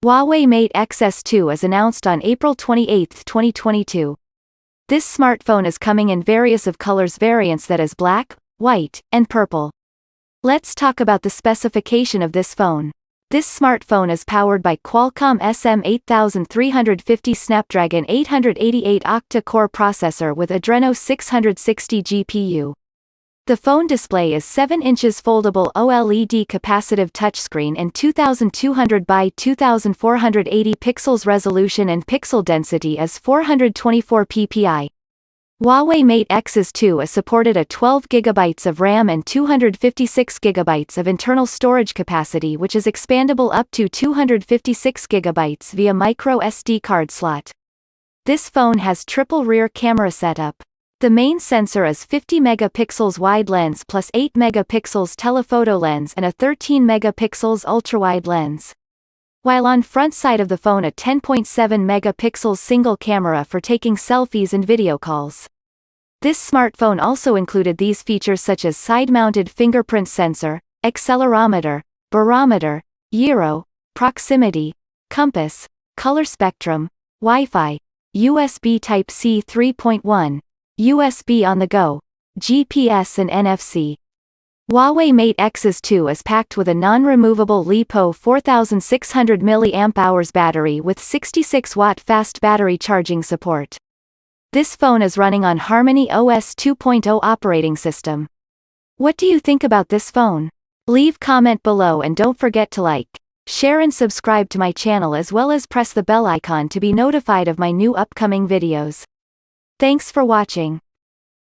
Huawei Mate Xs2 is announced on April 28, 2022. This smartphone is coming in various of colors variants that is black, white, and purple. Let's talk about the specification of this phone. This smartphone is powered by Qualcomm SM8350 Snapdragon 888 octa-core processor with Adreno 660 GPU. The phone display is 7 inches foldable OLED capacitive touchscreen and 2200 by 2480 pixels resolution and pixel density is 424 ppi. Huawei Mate Xs2 is supported a 12 GB of RAM and 256 GB of internal storage capacity, which is expandable up to 256 GB via micro SD card slot. This phone has triple rear camera setup. The main sensor is 50 megapixels wide lens plus 8 megapixels telephoto lens and a 13 megapixels ultrawide lens. While on front side of the phone a 10.7 megapixels single camera for taking selfies and video calls. This smartphone also included these features such as side-mounted fingerprint sensor, accelerometer, barometer, gyro, proximity, compass, color spectrum, Wi-Fi, USB Type-C 3.1, USB on the go, GPS and NFC. Huawei Mate Xs2 is packed with a non-removable LiPo 4600 mAh battery with 66-watt fast battery charging support. This phone is running on Harmony OS 2.0 operating system. What do you think about this phone? Leave comment below and don't forget to like, share and subscribe to my channel as well as press the bell icon to be notified of my new upcoming videos. Thanks for watching.